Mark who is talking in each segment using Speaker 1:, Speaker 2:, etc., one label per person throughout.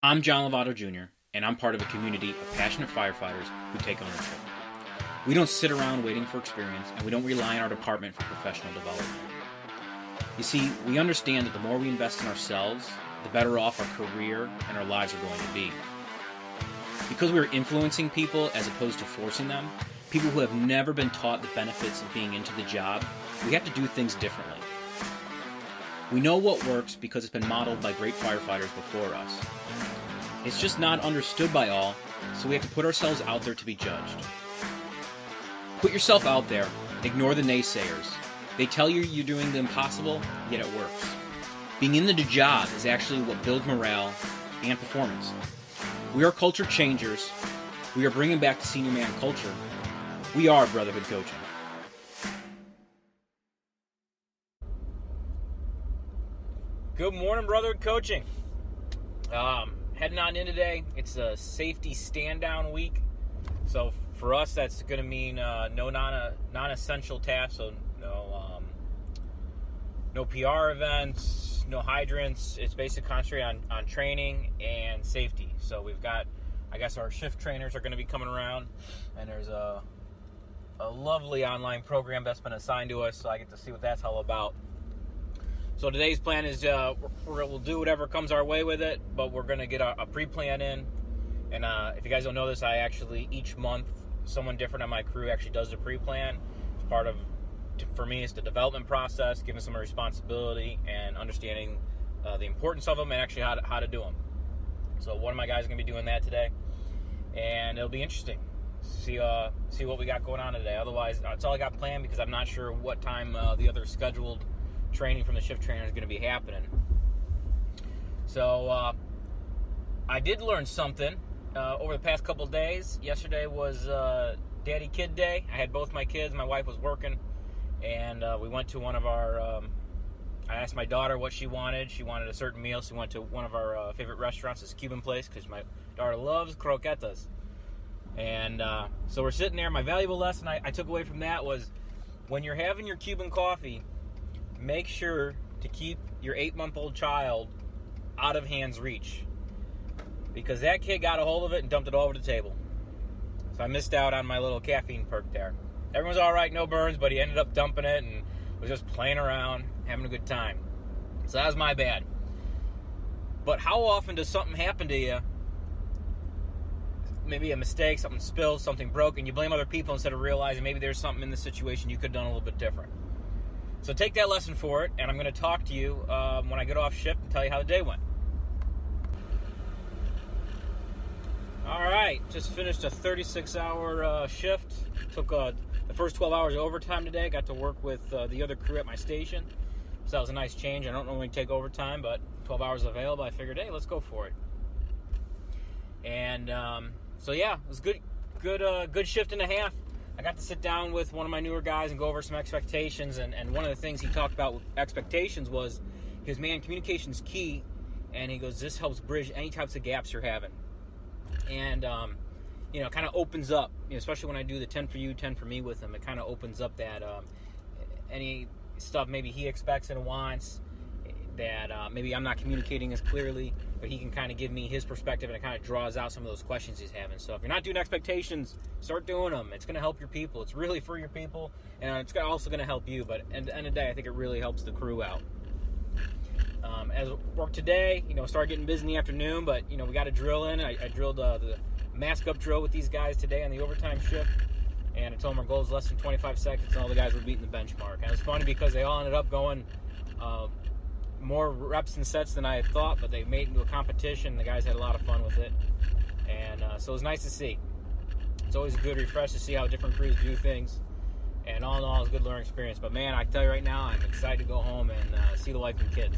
Speaker 1: I'm John Lovato Jr., and I'm part of a community of passionate firefighters who take ownership. We don't sit around waiting for experience, and we don't rely on our department for professional development. You see, we understand that the more we invest in ourselves, the better off our career and our lives are going to be. Because we're influencing people as opposed to forcing them, people who have never been taught the benefits of being into the job, we have to do things differently. We know what works because it's been modeled by great firefighters before us. It's just not understood by all, so we have to put ourselves out there to be judged. Put yourself out there, ignore the naysayers. They tell you you're doing the impossible, yet it works. Being in the job is actually what builds morale and performance. We are culture changers. We are bringing back the senior man culture. We are Brotherhood Coaching. Good morning, Brotherhood Coaching. Heading on in today. It's a safety stand-down week. So for us, that's going to mean no non-essential tasks. So no PR events, no hydrants. It's basically concentrated on training and safety. So we've got, I guess our shift trainers are going to be coming around, and there's a lovely online program that's been assigned to us, so I get to see what that's all about. So today's plan is we'll do whatever comes our way with it, but we're going to get a pre-plan in. And if you guys don't know this, I actually, each month, someone different on my crew actually does the pre-plan. It's part of, for me, it's the development process, giving some responsibility and understanding the importance of them and actually how to do them. So one of my guys is going to be doing that today, and it'll be interesting. See what we got going on today. Otherwise, that's all I got planned because I'm not sure what time the other scheduled training from the shift trainer is going to be happening. So I did learn something over the past couple days. Yesterday was Daddy Kid Day. I had both my kids. My wife was working, and we went to one of our I asked my daughter what she wanted. She wanted a certain meal, so we went to one of our favorite restaurants, this Cuban place, because my daughter loves croquetas. And so we're sitting there. My valuable lesson I took away from that was, when you're having your Cuban coffee, make sure to keep your 8-month-old child out of hand's reach, because that kid got a hold of it and dumped it all over the table. So I missed out on my little caffeine perk there. Everyone's all right, no burns, but he ended up dumping it and was just playing around, having a good time. So that was my bad. But how often does something happen to you? Maybe a mistake, something spilled, something broke, and you blame other people instead of realizing maybe there's something in the situation you could have done a little bit different. So take that lesson for it, and I'm going to talk to you when I get off shift and tell you how the day went. All right, just finished a 36-hour shift. Took the first 12 hours of overtime today. Got to work with the other crew at my station. So that was a nice change. I don't normally take overtime, but 12 hours available. I figured, hey, let's go for it. And so yeah, it was good shift and a half. I got to sit down with one of my newer guys and go over some expectations. And one of the things he talked about with expectations was, he goes, man, communication's key. And he goes, this helps bridge any types of gaps you're having. And, kind of opens up, especially when I do the 10 for you, 10 for me with him, it kind of opens up that any stuff maybe he expects and wants that maybe I'm not communicating as clearly, but he can kind of give me his perspective, and it kind of draws out some of those questions he's having. So if you're not doing expectations, start doing them. It's going to help your people. It's really for your people, and it's also going to help you. But at the end of the day, I think it really helps the crew out. As work today, started getting busy in the afternoon, but we got a drill in. I drilled the mask up drill with these guys today on the overtime shift, and I told them our goal is less than 25 seconds, and all the guys were beating the benchmark. And it was funny because they all ended up going more reps and sets than I had thought, but they made it into a competition. The guys had a lot of fun with it, and so it was nice to see. It's always a good refresh to see how different crews do things, and all in all, it's a good learning experience. But man, I can tell you right now, I'm excited to go home and see the wife and kids.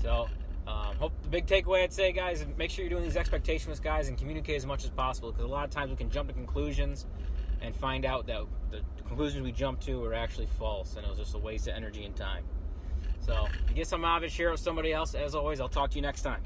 Speaker 1: So hope the big takeaway I'd say, guys, is make sure you're doing these expectations, guys, and communicate as much as possible, because a lot of times we can jump to conclusions and find out that the conclusions we jump to are actually false, and it was just a waste of energy and time. So if you get something out of it, share it with somebody else. As always, I'll talk to you next time.